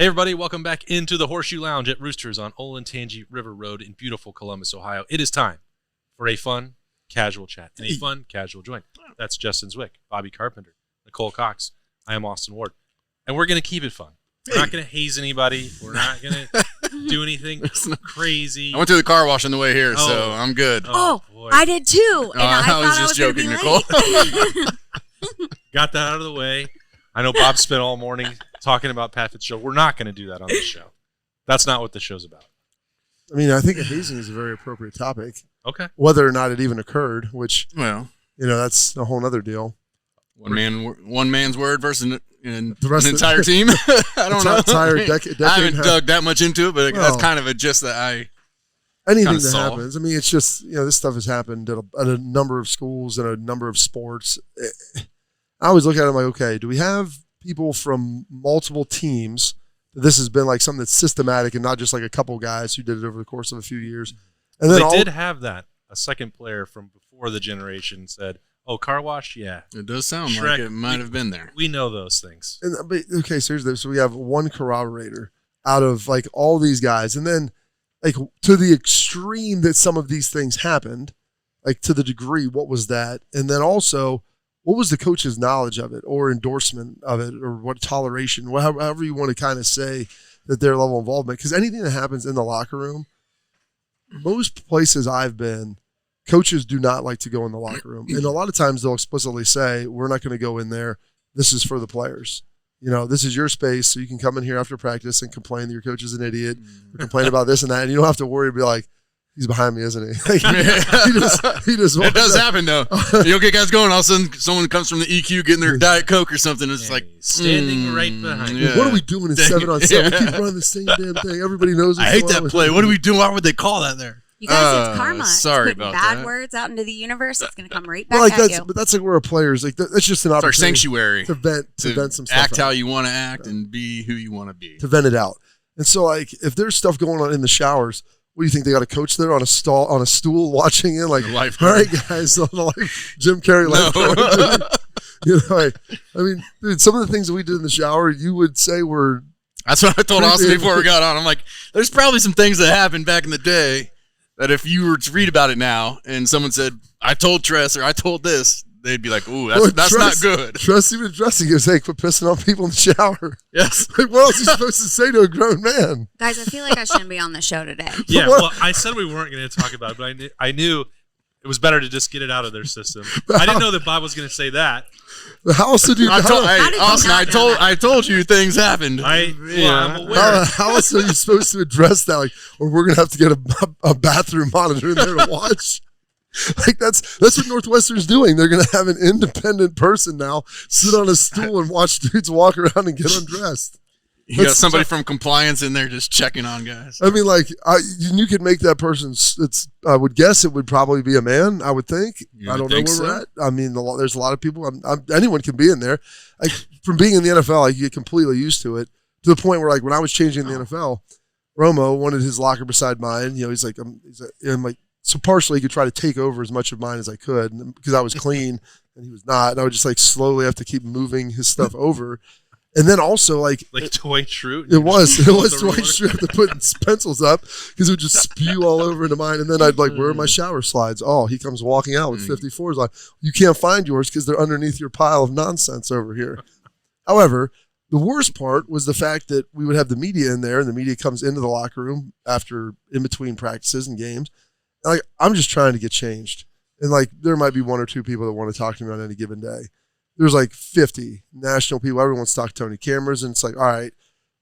Hey everybody, welcome back into the Horseshoe Lounge at Roosters on Olentangy River Road in beautiful Columbus, Ohio. It is time for a fun, casual chat and a fun, casual joint. That's Justin Zwick, Bobby Carpenter, Nicole Cox. I am Austin Ward. And we're going to keep it fun. We're not going to haze anybody. We're not going to do anything crazy. I went to the car wash on the way here, so I'm good. Oh, I did too. And I was just joking, Nicole. Got that out of the way. I know Bob spent all morning talking about Pat Fitzgerald. We're not going to do that on this show. That's not what the show's about. I mean, I think hazing is a very appropriate topic. Okay. Whether or not it even occurred, which, Well, that's a whole other deal. one man's word versus an rest of entire team. I don't know. Entire decade I haven't dug that much into it, but that's kind of a gist that anything that saw. happens. I mean, it's just, this stuff has happened at a number of schools and a number of sports. I always look at it like, okay, do we have people from multiple teams? This has been like something that's systematic and not just like a couple guys who did it over the course of a few years. And then they did have that. A second player from before the generation said, "Oh, car wash, yeah." It does sound Shrek, like it might have been there. We know those things. But okay, seriously. So we have one corroborator out of like all these guys, and then like to the extreme that some of these things happened, like to the degree, what was that? And then also, what was the coach's knowledge of it or endorsement of it or what toleration, however you want to kind of say that their level of involvement? Because anything that happens in the locker room, most places I've been, coaches do not like to go in the locker room. And a lot of times they'll explicitly say, we're not going to go in there. This is for the players. This is your space, so you can come in here after practice and complain that your coach is an idiot or complain about this and that. And you don't have to worry to be like, he's behind me, isn't he? Like, he just It does happen, though. You'll get guys going, all of a sudden someone comes from the EQ getting their Diet Coke or something. It's like standing right behind you. Yeah. What are we doing in 7-on-7? We keep running the same damn thing. Everybody knows I hate that play. What are we doing? Why would they call that there? You guys, it's karma. Sorry it's putting about bad that. words out into the universe. It's going to come right back at you. But that's like where a player's like that's just an It's our opportunity sanctuary to vent some stuff act out. how you want to act and be who you want to be. To vent it out. And so like if there's stuff going on in the showers, what do you think, they got a coach there on a stool watching it? Like, all right, guys, like Jim Carrey. I mean, dude, some of the things that we did in the shower, you would say were. That's what I told Austin before we got on. I'm like, there's probably some things that happened back in the day that if you were to read about it now and someone said, I told Tress or I told this, they'd be like, ooh, that's not good. Tress even addressing it, hey, quit pissing on people in the shower. Yes. Like, what else are you supposed to say to a grown man? Guys, I feel like I shouldn't be on the show today. Yeah, well, I said we weren't going to talk about it, but I knew it was better to just get it out of their system. I didn't know that Bob was going to say that. How else did you? Austin, I told you things happened. I'm aware. How else are you supposed to address that? Like, or we're going to have to get a bathroom monitor in there to watch. Like that's what Northwestern's doing. They're going to have an independent person now sit on a stool and watch dudes walk around and get undressed. You got somebody from compliance in there just checking on guys. I mean, like, you could make that person. I would guess it would probably be a man. I would think. I don't know where we're at. I mean, there's a lot of people. Anyone can be in there. Like, from being in the NFL, like, you get completely used to it to the point where, like, when I was changing the NFL, Romo wanted his locker beside mine. He's like, I'm like, so partially he could try to take over as much of mine as I could because I was clean and he was not. And I would just like slowly have to keep moving his stuff over. And then also like Dwight Schrute. It was Dwight Schrute to put pencils up because it would just spew all over into mine. And then I'd like, where are my shower slides? Oh, he comes walking out with 54s. Like, you can't find yours because they're underneath your pile of nonsense over here. However, the worst part was the fact that we would have the media in there and the media comes into the locker room in between practices and games. And like, I'm just trying to get changed. And like, there might be one or two people that want to talk to me on any given day. There's like 50 national people. Everyone's talking Tony cameras. And it's like, all right,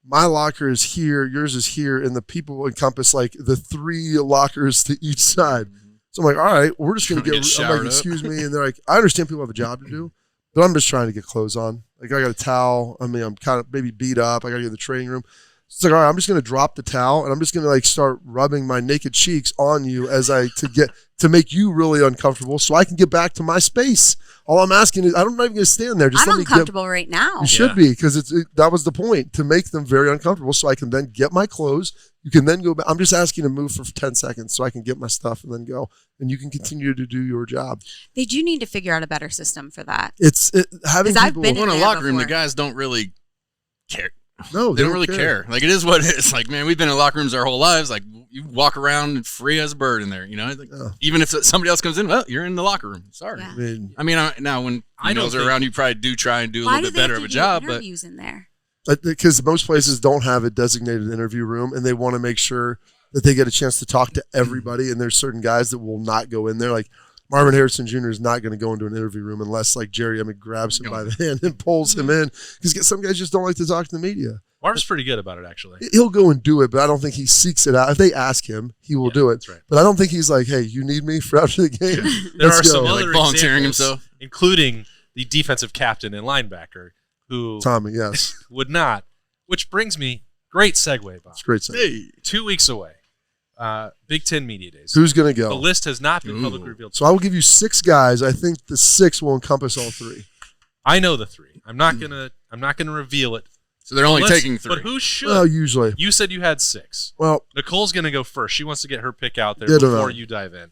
my locker is here. Yours is here. And the people encompass like the 3 lockers to each side. So I'm like, all right, we're just going to get I'm like, excuse me. And they're like, I understand people have a job to do, but I'm just trying to get clothes on. Like, I got a towel. I mean, I'm kind of maybe beat up. I got to get in the training room. It's like, all right, I'm just going to drop the towel and I'm just going to like start rubbing my naked cheeks on you to make you really uncomfortable so I can get back to my space. All I'm asking is, I'm not even going to stand there. Just I'm uncomfortable right now. You should be, because that was the point, to make them very uncomfortable so I can then get my clothes. You can then go back. I'm just asking to move for 10 seconds so I can get my stuff and then go. And you can continue to do your job. They do need to figure out a better system for that. Having people I've been in a there locker room, before. the guys don't really care. No, they don't really care. Like, it is what it is. Like, man, we've been in locker rooms our whole lives. Like, you walk around free as a bird in there, you know? Like, even if somebody else comes in, well, you're in the locker room. Sorry. Yeah. I mean, now when females are around, you probably do try and do a little bit better of a job. But interviews in there? Because most places don't have a designated interview room, and they want to make sure that they get a chance to talk to everybody. And there's certain guys that will not go in there. Like Marvin Harrison Jr. is not going to go into an interview room unless like Jerry Emmett grabs him by the hand and pulls him in. Because some guys just don't like to talk to the media. Marv's pretty good about it, actually. He'll go and do it, but I don't think he seeks it out. If they ask him, he will do it. That's right. But I don't think he's like, hey, you need me for after the game? There are some other like volunteering examples, himself, including the defensive captain and linebacker who Tommy, yes. would not. Which brings me, great segue, Bob. It's great. hey, 2 weeks away, Big Ten Media Days. Who's going to go? The list has not been publicly revealed. So I will give you 6 guys. I think the 6 will encompass all 3. I know the 3. I'm not gonna reveal it. so they're only taking 3. But who should? Well, usually. You said you had 6. Well, Nicole's gonna go first. She wants to get her pick out there Yeah, no, before no. you dive in.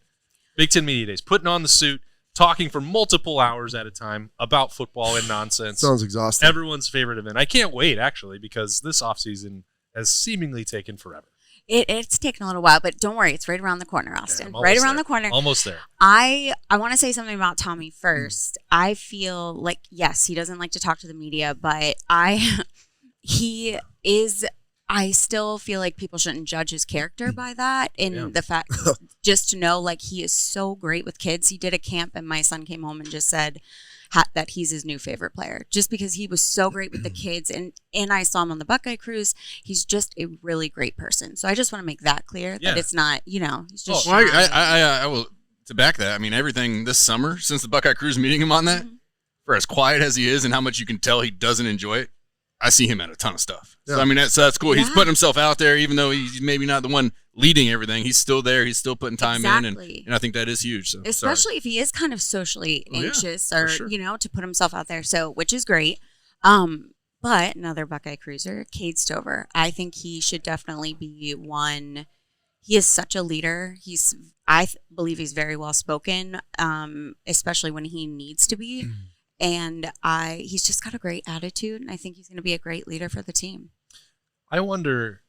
Big Ten Media Days, putting on the suit, talking for multiple hours at a time about football and nonsense. sounds exhausting. Everyone's favorite event. I can't wait, actually, because this offseason has seemingly taken forever. It's taken a little while, but don't worry, it's right around the corner, Austin. I'm Right almost around there. the corner. Almost there. I want to say something about Tommy first. I feel like, yes, he doesn't like to talk to the media, but I still feel like people shouldn't judge his character by that. And the fact, just to know, like, he is so great with kids. He did a camp, and my son came home and just said that he's his new favorite player, just because he was so great with the kids. And I saw him on the Buckeye cruise. He's just a really great person. So I just want to make that clear that it's not, he's just. Well, I will, to back that. I mean, everything this summer since the Buckeye Cruise meeting him on that, for as quiet as he is and how much you can tell he doesn't enjoy it, I see him at a ton of stuff. Yeah. So I mean, that's cool. Yeah. He's putting himself out there, even though he's maybe not the one leading everything. He's still there. He's still putting time in, and I think that is huge. So especially if he is kind of socially anxious, or sure. to put himself out there. So, which is great. But another Buckeye cruiser, Cade Stover. I think he should definitely be one. He is such a leader. I believe he's very well spoken, especially when he needs to be. And he's just got a great attitude, and I think he's going to be a great leader for the team. I wonder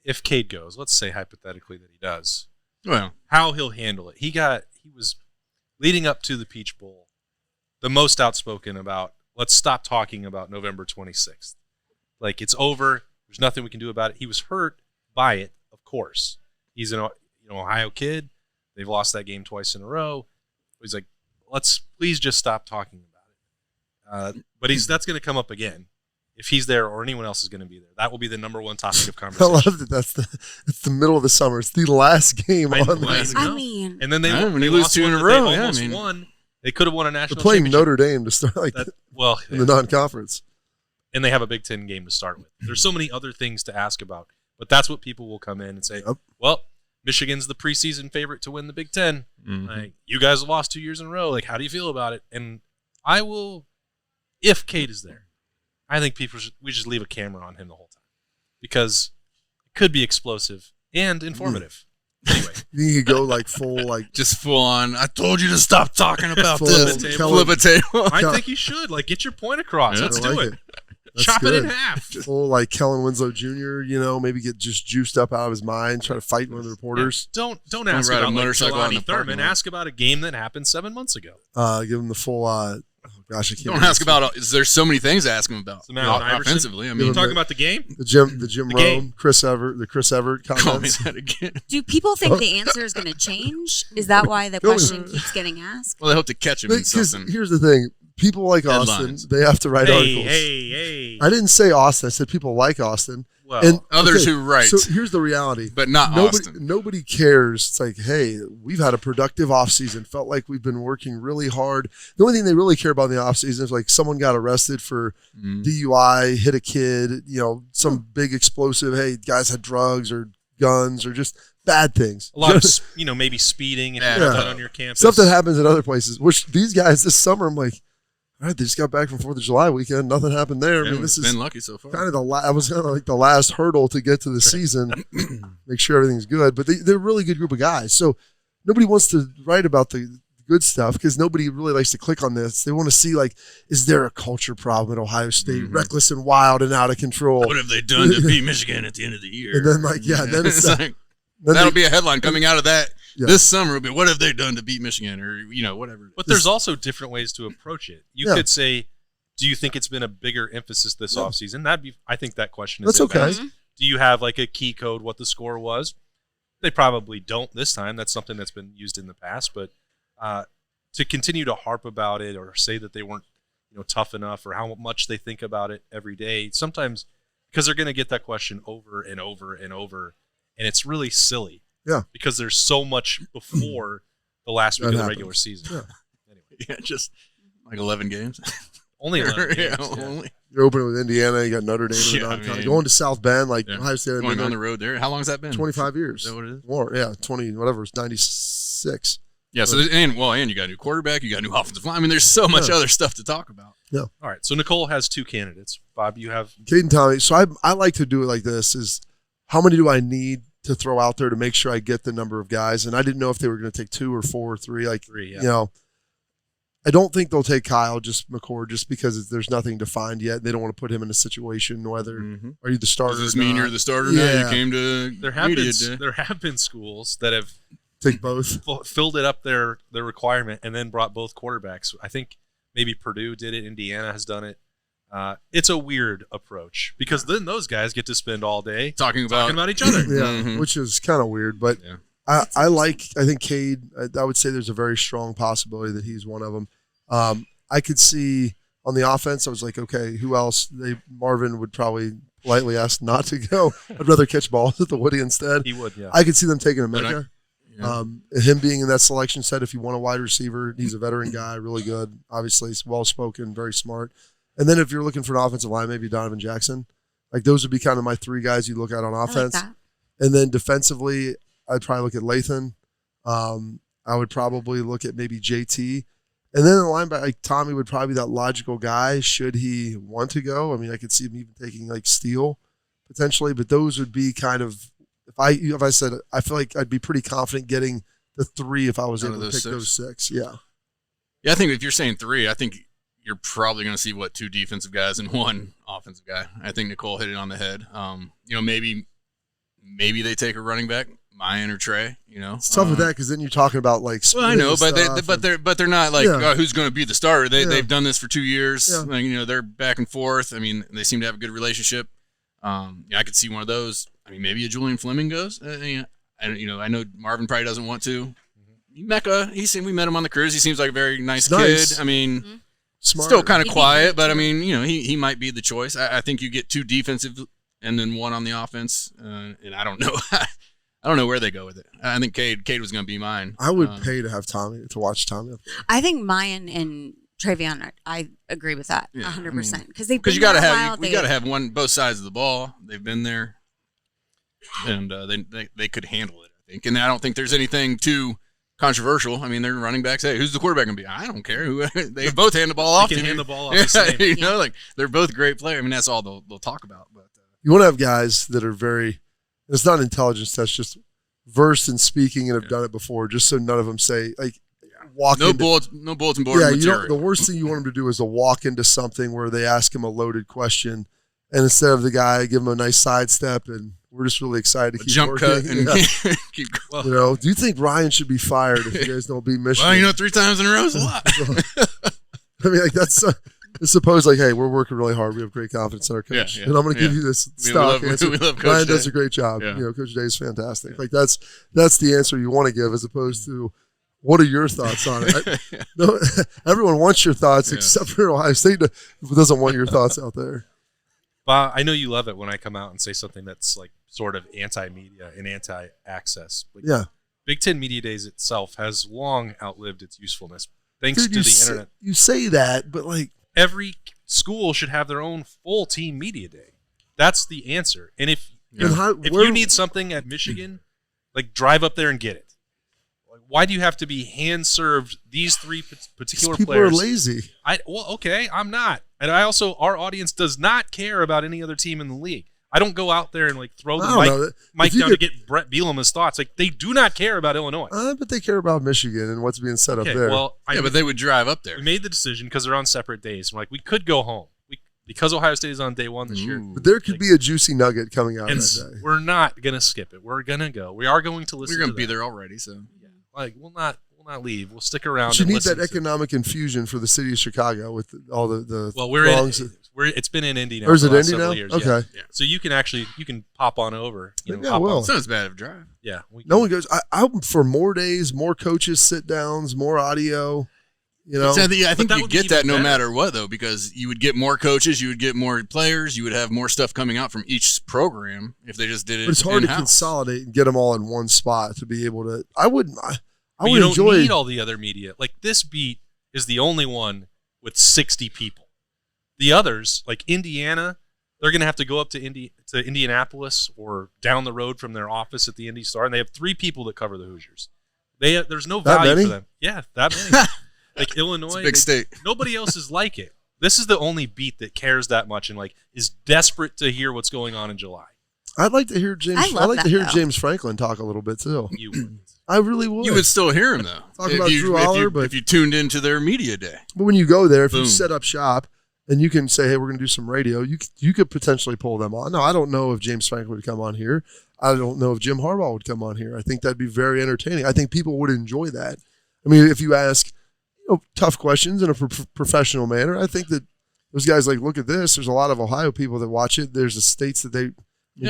if Cade goes, let's say hypothetically that he does, well, how he'll handle it. He was leading up to the Peach Bowl, the most outspoken about, let's stop talking about November 26th. Like, it's over. There's nothing we can do about it. He was hurt by it, of course. He's an Ohio kid. They've lost that game twice in a row. He's like, let's please just stop talking about it. But that's going to come up again. If he's there or anyone else is going to be there, that will be the number one topic of I conversation. love that. It's the middle of the summer. It's the last game on the I mean, and then they when you lose lost 2 in one a that they row, almost won. They could have won a They're national playing championship. Notre Dame to start in the non-conference. And they have a Big Ten game to start with. There's so many other things to ask about, but that's what people will come in and say. Yep. Well, Michigan's the preseason favorite to win the Big Ten. Like, you guys have lost 2 years in a row. Like, how do you feel about it? And I will, if Cade is there, I think we just leave a camera on him the whole time, because it could be explosive and informative. Anyway, You could go like full just full on. I told you to stop talking about Full this. Kellen- Flip a table. I think you should get your point across. Yeah. Let's I do like it. That's Chop it in good. half. full like Kellen Winslow Jr. Maybe get just juiced up out of his mind, try to fight one of the reporters. Don't ask ride a about motorcycle out in Jelani the parking Thurman. lot. Ask about a game that happened 7 months ago. Give him the full. I can't. Don't ask about. There's so many things to ask him about. What's the matter with Iverson? Offensively, I Give mean, him Talking about the game? the Jim The Rome, game. Chris Everett call me comments. that again. do people think the answer is going to change? Is that why the question keeps getting asked? Well, they hope to catch him in Because something. here's the thing: people like Austin, Headlines. they have to write articles. Hey. I didn't say Austin. I said people like Austin. Well, And Others okay, who write, So here's the reality. but not Austin. Nobody cares. It's like, hey, we've had a productive offseason. Felt like we've been working really hard. The only thing they really care about in the offseason is like someone got arrested for DUI, hit a kid, some big explosive, hey, guys had drugs or guns or just bad things. a lot of, maybe speeding if Yeah. you're not on your campus. Stuff that happens in other places, which these guys this summer, I'm like, all right, they just got back from 4th of July weekend. Nothing happened there. Yeah, I mean, this we've is been lucky so far. kind of I was kind of like the last hurdle to get to the season, make sure everything's good. But they're a really good group of guys. So nobody wants to write about the good stuff because nobody really likes to click on this. They want to see, like, is there a culture problem at Ohio State, reckless and wild and out of control? What have they done to beat Michigan at the end of the year? And then, like, then it's like, that'll be a headline coming out of that this summer. Will be, what have they done to beat Michigan, or whatever. But there's also different ways to approach it. You could say, do you think it's been a bigger emphasis this offseason? I think that question is that's okay. Do you have like a key code what the score was? They probably don't this time. That's something that's been used in the past. But to continue to harp about it or say that they weren't tough enough or how much they think about it every day, sometimes because they're going to get that question over and over and over, and it's really silly. Yeah. Because there's so much before the last week of the regular season. Yeah. Anyway. Just like 11 games. Only 11 games. Only. You're opening with Indiana. You got Notre Dame. Going to South Bend, like Ohio State. Going on the road there. How long has that been? 25 years. Is that what it is? More, 20, whatever. It's 96. Yeah. So and you got a new quarterback. You got a new offensive line. I mean, there's so much other stuff to talk about. Yeah. All right. So Nicole has 2 candidates. Bob, you have Cade and Tommy. So I like to do it like this: is how many do I need to throw out there to make sure I get the number of guys? And I didn't know if they were going to take 2 or 4 or 3. Like 3. Yeah. I don't think they'll take Kyle McCord just because there's nothing defined yet. They don't want to put him in a situation whether are you the starter. Does this mean you're the starter now? You came to there have been schools that have take both filled it up their requirement and then brought both quarterbacks. I think maybe Purdue did it. Indiana has done it. It's a weird approach because then those guys get to spend all day talking about each other. Which is kind of weird, but I think Cade, I would say there's a very strong possibility that he's one of them. I could see on the offense, I was like, okay, who else? Marvin would probably politely ask not to go. I'd rather catch balls at the Woody instead. He would, yeah. I could see them taking Emeka. Him being in that selection set, if you want a wide receiver, he's a veteran guy, really good. Obviously, he's well-spoken, very smart. And then if you're looking for an offensive line, maybe Donovan Jackson. Like those would be kind of my 3 guys you look at on offense. I like that. And then defensively, I'd probably look at Lathan. I would probably look at maybe JT. And then in the linebacker, like Tommy would probably be that logical guy should he want to go. I mean, I could see him even taking like Steele potentially, but those would be kind of if I said I feel like I'd be pretty confident getting the 3 if I was able to pick those 6. Yeah. Yeah, I think if you're saying 3, I think you're probably going to see 2 defensive guys and 1 offensive guy. I think Nicole hit it on the head. Maybe they take a running back, Mayan or Trey. It's tough with that because then you're talking about like. Well, I know, but they're not like who's going to be the starter. They've done this for 2 years. Yeah. Like, they're back and forth. I mean, they seem to have a good relationship. I could see one of those. I mean, maybe a Julian Fleming goes. I know Marvin probably doesn't want to. Mecca, we met him on the cruise. He seems like a very nice kid. I mean, smart. Still kind of quiet, but I mean, he might be the choice. I think you get 2 defensive and then 1 on the offense, and I don't know. I don't know where they go with it. I think Cade was going to be mine. I would pay to watch Tommy. I think Mayan and Travion, I agree with that 100% because you got to have both sides of the ball. They've been there, and they could handle it. I think, and I don't think there's anything too controversial. I mean, they're running backs. Hey, who's the quarterback going to be? I don't care. They both hand the ball off. They can hand the ball off. The same. Like they're both great players. I mean, that's all they'll talk about. But you want to have guys that are very. It's not intelligence. That's just versed in speaking and have done it before. Just so none of them say like walk. No bulletin board material. The worst thing you want them to do is to walk into something where they ask him a loaded question, and instead of the guy give him a nice sidestep and. We're just really excited to keep jump working. Cut and keep going. Do you think Ryan should be fired if you guys don't beat Michigan? Well, 3 times in a row is a lot. I mean, like that's suppose like, hey, we're working really hard. We have great confidence in our coach, and I'm going to give you this stock answer. We love Coach Ryan Day. Does a great job. Yeah. Coach Day is fantastic. Yeah. Like that's the answer you want to give, as opposed to what are your thoughts on it? No, everyone wants your thoughts except for Ohio State doesn't want your thoughts out there. Bob, I know you love it when I come out and say something that's like sort of anti-media and anti-access. Like, Big Ten Media Days itself has long outlived its usefulness thanks to the internet. You say that, but like every school should have their own full team media day. That's the answer. And if you need something at Michigan, like drive up there and get it. Like, why do you have to be hand-served these 3 particular people players? People are lazy. Okay, I'm not. And our audience does not care about any other team in the league. I don't go out there and like throw I don't know. the mic If you down could- to get Brett Bielema's thoughts. Like they do not care about Illinois. But they care about Michigan and what's being set Okay, up there. well, Yeah, but they would drive up there. we made the decision because they're on separate days. We're like, we could go home. Because Ohio State is on day one this year. But there could be a juicy nugget coming out And that day. we're not going to skip it. We're going to go. We are going to listen We're going to to be them. there already, so. Yeah. Like, we'll not leave. We'll stick around But you and need listen that to- economic infusion for the city of Chicago with all the Well, we're in, wrongs. it's been in Indy now. Or is for it the last Indy several now? years, Okay. Yeah. So you can pop on over. Maybe I hop will. on. It's not as bad of a drive. Yeah. No one goes. I'm for more days, more coaches sit downs, more audio. You know, So I think that you would be get that even no better. matter what, though, because you would get more coaches, you would get more players, you would have more stuff coming out from each program if they just did it but it's hard to in-house. consolidate and get them all in one spot to be able to. I would But you don't enjoy. need all the other media. Like this beat is the only one with 60 people. The others, like Indiana, they're going to have to go up to Indianapolis or down the road from their office at the Indy Star, and they have 3 people that cover the Hoosiers. There's no That value many? for them. Yeah, that many. Like Illinois, It's a big state. nobody else is like it. This is the only beat that cares that much and like is desperate to hear what's going on in July. I'd like to hear James. I love I'd like to that, hear though. James Franklin talk a little bit too. You would. I really would. You would still hear him, though. Talk about Drew Aller, but if you tuned into their media day. But when you go there, if you Boom. set up shop and you can say, "Hey, we're going to do some radio," you could potentially pull them on. No, I don't know if James Franklin would come on here. I don't know if Jim Harbaugh would come on here. I think that'd be very entertaining. I think people would enjoy that. I mean, if you ask tough questions in a professional manner, I think that those guys like look at this. There's a lot of Ohio people that watch it. There's the states that they.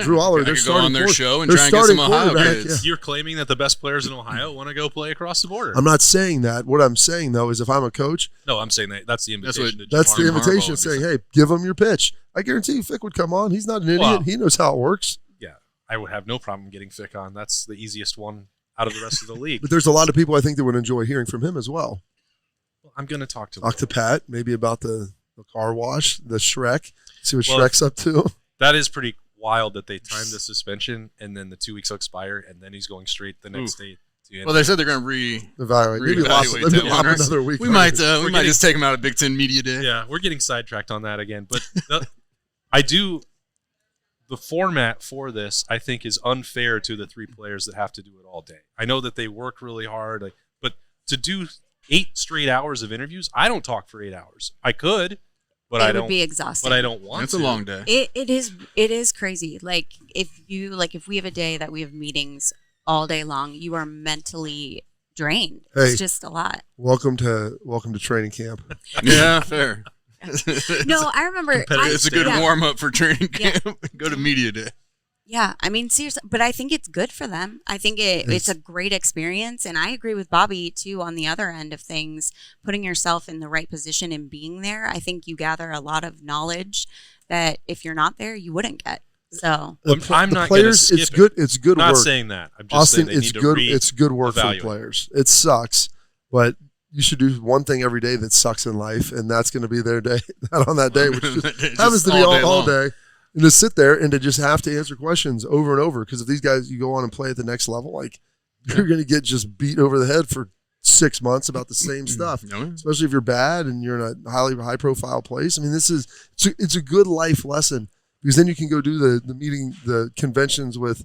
Drew Aller, I they're could go on starting their quarter- show and they're try and get some starting Ohio quarterback, kids. You're claiming that the best players in Ohio want to go play across the border. I'm not saying that. What I'm saying though is, if I'm a coach, No, I'm saying that's the That's invitation. what- to that's Jim the Harbaugh. invitation would be saying, "Hey, give him your pitch." I guarantee you, Fick would come on. He's not an idiot. Well- He knows how it works. Yeah, I would have no problem getting Fick on. That's the easiest one out of the rest of the league. But there's a lot of people I think that would enjoy hearing from him as well. I'm going to talk to Talk to Pat, maybe about the car wash, the Shrek. See what Well, Shrek's up to. That is pretty wild that they timed the suspension and then the 2 weeks will expire and then he's going straight the next day. To Well, they said they're going to Evaluate. Maybe lop reevaluate that one. another week. We might getting- just take them out of Big Ten Media Day. Yeah, we're getting sidetracked on that again. But the format for this, I think, is unfair to the 3 players that have to do it all day. I know that they work really hard, but to do 8 straight hours of interviews, I don't talk for 8 hours. I could, but I It don't. would be exhausting. But I don't want That's to. a long day. It is crazy. Like if we have a day that we have meetings all day long, you are mentally drained. Hey. It's just a lot. Welcome to training camp. Yeah, fair. No, I remember. It's a good yeah. warm up for training Yeah. camp. Go to Media Day. Yeah, I mean, seriously, but I think it's good for them. I think it's a great experience, and I agree with Bobby too on the other end of things. Putting yourself in the right position and being there, I think you gather a lot of knowledge that if you're not there, you wouldn't get. So I'm not players. gonna It's skip good. It's good I'm not work. saying that. I'm just Austin, saying they it's need good. to It's good work for the evaluate. players. It sucks, but you should do one thing every day that sucks in life, and that's going to be their day. Not on that day, which just happens to be all long. day. And to sit there and to just have to answer questions over and over, because if these guys you go on and play at the next level, like you're going to get just beat over the head for 6 months about the same stuff. No. Especially if you're bad and you're in a high profile place. I mean, it's a good life lesson, because then you can go do the conventions with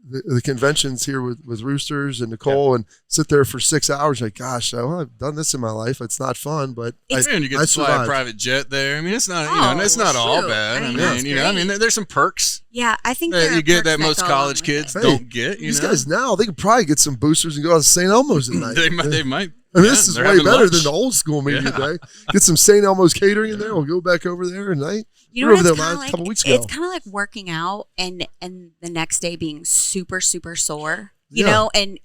the conventions here with Roosters and Nicole, and sit there for 6 hours. Like, gosh, I've done this in my life. It's not fun, but And you get I to fly a survived. private jet there. I mean, it's not it's Oh, not all shoot. bad. I I mean, mean, that's great. there's some perks yeah, I think that there you are get perks that most go along college with kids it. Hey, don't get. You These know? guys now, they could probably get some boosters and go out to St. Elmo's at night. they might. I mean, yeah, this is they're way having better lunch. than the old school media Yeah. day. Get some St. Elmo's catering in there. We'll go back over there at night. You We know were what over it's there kind of last like? couple weeks ago. It's kind of like working out and the next day being super sore. You Yeah. know, and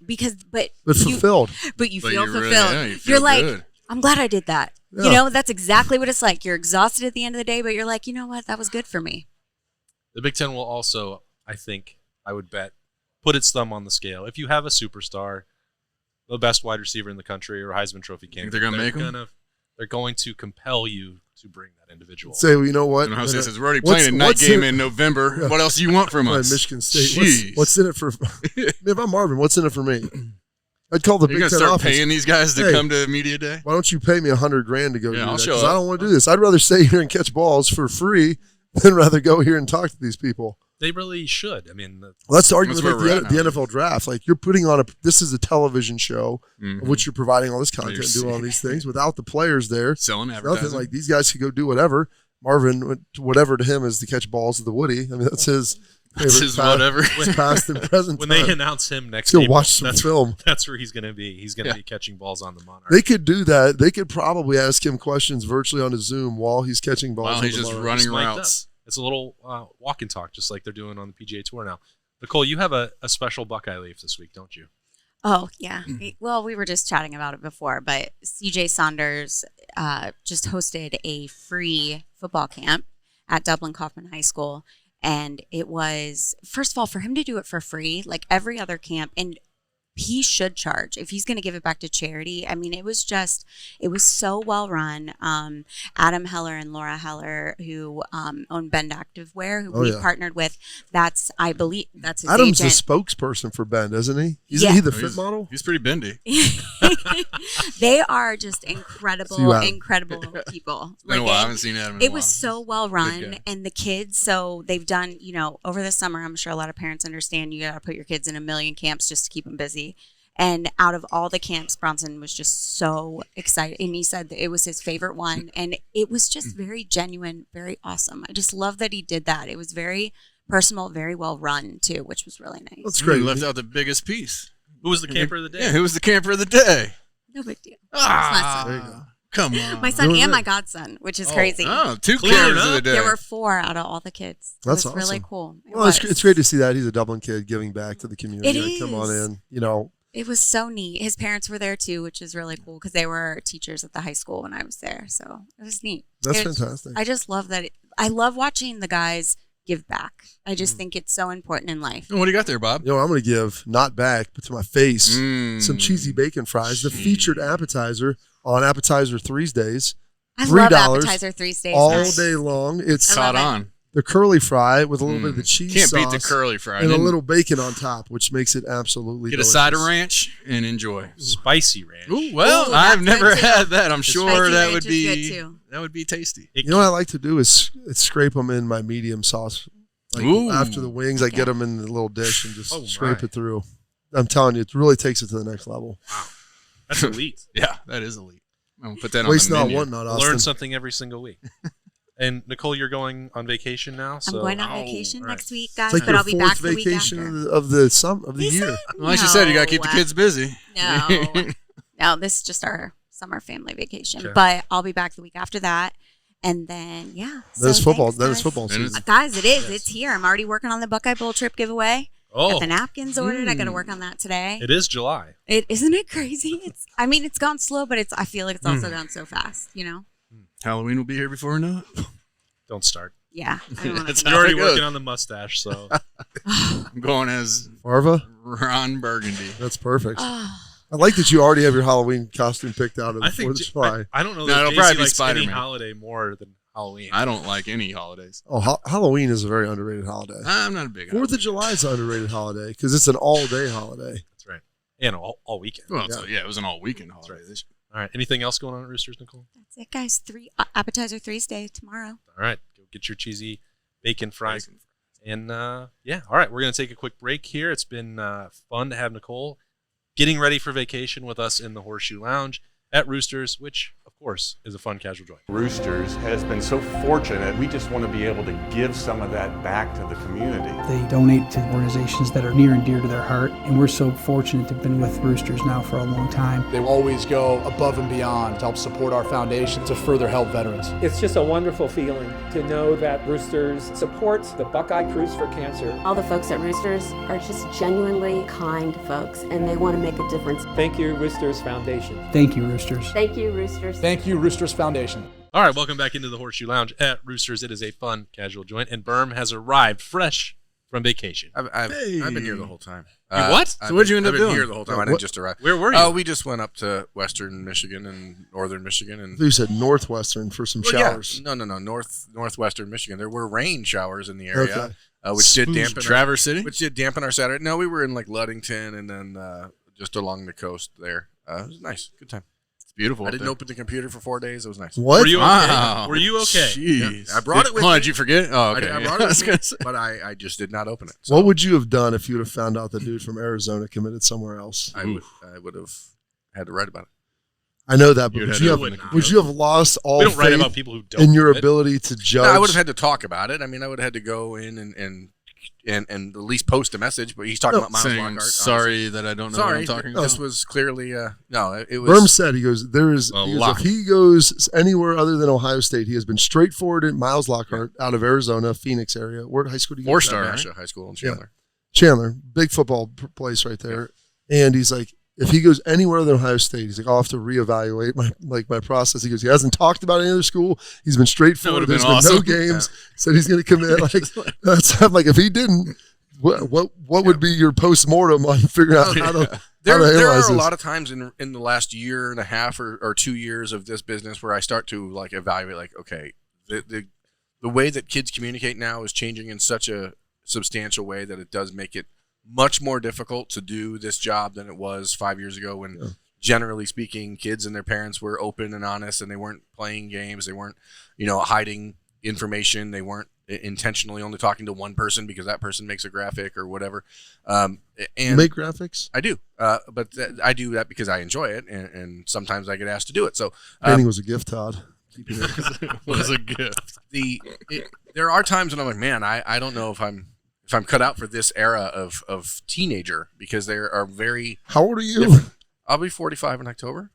but But you fulfilled. but you But feel you really- fulfilled. yeah, you feel You're like, good. I'm glad I did that. Yeah. You know, that's exactly what it's like. You're exhausted at the end of the day, but you're like, you know what? That was good for me. The Big Ten will also, I think, I would bet, put its thumb on the scale. If you have a superstar, the best wide receiver in the country or Heisman Trophy candidate, they're gonna make 'em? They're going to compel you to bring that indivial. Say, well, you know what? And Jose says, we're already What's- playing a night what's game in- in November. Yeah. What else do you want from Right, us? Michigan State. Jeez. What's in it for? If I'm Marvin, what's in it for me? I'd call the You're Big going to Ten start office. paying these guys to Hey. come to Media Day? Why don't you pay me $100,000 to go Yeah, do I'll that? show 'Cause up. I don't want to do this. I'd rather stay here and catch balls for free than rather go here and talk to these people. They really should. I mean, Well, that's the argument That's with where the we're at NFL draft. Like, you're putting on this is a television show of which you're providing all this content and doing all these things without the players there. Selling Nothing. advertising. Like, these guys could go do whatever. Marvin, whatever to him is to catch balls at the Woody. I mean, that's his whatever. past and present when time. they announce him next He'll game, watch some film. That's where he's going to be. He's going to be catching balls on the Monarch. They could do that. They could probably ask him questions virtually on his Zoom while he's catching balls. While on he's the just Monarch. running Mic'd up. routes. It's a little walk and talk, just like they're doing on the PGA Tour now. Nicole, you have a special Buckeye leaf this week, don't you? Oh, yeah. Well, we were just chatting about it before, but CJ Saunders just hosted a free football camp at Dublin Kaufman High School. And it was, first of all, for him to do it for free, like every other camp, and he should charge if he's going to give it back to charity. I mean, it was so well run. Adam Heller and Laura Heller, who own Bend Activewear, who we partnered with, I believe that's his Adam's agent. the spokesperson for Bend, isn't he? Yeah. Isn't he the fit model? He's pretty bendy. They are just incredible people. It's been a while. I haven't seen Adam in a It while. was so well run, and the kids. So they've done, over the summer. I'm sure a lot of parents understand you got to put your kids in a million camps just to keep them busy. And out of all the camps, Bronson was just so excited, and he said that it was his favorite one, and it was just very genuine, very awesome. I just love that he did that. It was very personal, very well run too, which was really nice. That's great. You left out the biggest piece. Who was the camper of the day? Yeah, who was the camper of the day? No big deal. There you go. Come on. My son Who was and it? my godson, which is crazy. Oh, two Clean it cameras of up. the day. There were 4 out of all the kids. That's it was really awesome. cool. Well, it's great to see that. He's a Dublin kid giving back to the community. It Like, come on is. in. It was so neat. His parents were there too, which is really cool because they were teachers at the high school when I was there. So it was neat. That's It was- fantastic. I just love that. I love watching the guys give back. I just think it's so important in life. What do you got there, Bob? I'm going to give, not back, but to my face, Mm. some cheesy bacon fries, the featured appetizer on Appetizer Thursdays. I $3 love appetizer 3 days. all day long. It's I love Caught it. on. the curly fry with a little bit of the cheese Can't sauce beat the curly fry. and a Then little bacon on top, which makes it absolutely get a delicious. side of ranch and enjoy. Spicy ranch. Ooh, well, Ooh, I've that's never good, too. had that. I'm sure Spicy that ranch would is be good, too. that would be tasty. You know what I like to do is scrape them in my medium sauce. Like Ooh. after the wings, I get them in the little dish and just Oh, scrape my. it through. I'm telling you, it really takes it to the next level. That's elite. Yeah, that is elite. I'm gonna put that Waste on the not, menu. want not, Austin. Learn something every single week. And Nicole, you're going on vacation now. So I'm going on vacation all right. next week, It's guys, like but your I'll be fourth back the week vacation after. of the He year. said Well, like you said, you got to keep the no. kids busy. No, this is just our summer family vacation. Okay. But I'll be back the week after that. And then, yeah. Then it's So football. thanks, Then it's guys. football Then it's- season. Guys, it is. It's here. I'm already working on the Buckeye Bowl trip giveaway. Oh, Got the napkins ordered. I got to work on that today. it is July. Isn't it crazy? It's gone slow, but I feel like it's also gone so fast, Halloween will be here before we know it. Don't start. Yeah. I don't wanna That's think You're already it goes. working on the mustache, so I'm going as Farva, Ron Burgundy. that's perfect. Oh, I like that you already have your Halloween costume picked out of I the think 4th of July. I don't know No, that it'll JC probably be likes any Spider-Man. holiday more than Halloween. I don't like any holidays. Oh, Halloween is a very underrated holiday. I'm not a big 4th of July is an underrated holiday because it's an all-day holiday. That's right. And all weekend. Well, it was an all weekend holiday. Right. All right. Anything else going on at Roosters, Nicole? that's it, guys. Appetizer 3 tomorrow. All right. Go get your cheesy bacon fries. And yeah, all right. We're going to take a quick break here. It's been fun to have Nicole getting ready for vacation with us in the Horseshoe Lounge at Roosters, which, of course, is a fun casual joint. Roosters has been so fortunate. We just want to be able to give some of that back to the community. They donate to organizations that are near and dear to their heart, and we're so fortunate to have been with Roosters now for a long time. They always go above and beyond to help support our foundation to further help veterans. It's just a wonderful feeling to know that Roosters supports the Buckeye Cruise for Cancer. All the folks at Roosters are just genuinely kind folks, and they want to make a difference. Thank you, Roosters Foundation. Thank you, Roosters. Thank you, Roosters. Thank you, Roosters Foundation. All right. Welcome back into the Horseshoe Lounge at Roosters. It is a fun casual joint. And Berm has arrived fresh from vacation. I've been here the whole time. You what? So what'd you end up I've been doing? here the whole time. I didn't just arrive. Where were you? Oh, we just went up to Western Michigan and Northern Michigan, I and thought you said Northwestern for some Well, yeah. showers. No, Northwestern Michigan. There were rain showers in the area, Okay. which did dampen Traverse City? which did dampen our Saturday. No, we were in like Ludington and then just along the coast there. It was nice, good time. Beautiful. I didn't open the computer for 4 days. It was nice. What? Were you okay? Wow. Were you okay? Jeez. I brought it with Hold on, me. did you forget? Oh, okay. I brought it with me, but I just did not open it. So What would you have done if you would have found out the dude from Arizona committed somewhere else? I would have had to write about it. I know that, but You'd would have you to have, open the would you have lost all We don't write faith about people who don't. in your commit. ability to judge? No, I would have had to talk about it. I mean, I would have had to go in and at least post a message. But he's talking about Miles Saying, Lockhart. sorry that I don't know what Sorry, I'm talking about. this was clearly no. It was. Berm said, he goes, there is, A he goes, lock. if he goes anywhere other than Ohio State, he has been straightforward in Miles Lockhart out of Arizona, Phoenix area. Where high school do you go? 4-star, right? Masha High School in Chandler. Chandler, big football place right there. And he's like, if he goes anywhere other than Ohio State, he's like, I'll have to reevaluate my process. He goes, he hasn't talked about any other school. He's been straightforward. That would There's have been been no awesome. games. Said he's going to commit. Like, I'm like, if he didn't, what would be your post-mortem on figuring out how to There analyze are a this? lot of times in the last year and a half or 2 years of this business where I start to like evaluate, like, okay, the way that kids communicate now is changing in such a substantial way that it does make it much more difficult to do this job than it was 5 years ago when, generally speaking, kids and their parents were open and honest and they weren't playing games. They weren't, hiding information. They weren't intentionally only talking to one person because that person makes a graphic or whatever. And You make graphics? I do, but I do that because I enjoy it, and sometimes I get asked to do it. So Painting was a gift, Todd. Keeping it. was a gift. There are times when I'm like, man, I don't know if I'm cut out for this era of teenager because there are very. How old are you? different- I'll be 45 in October.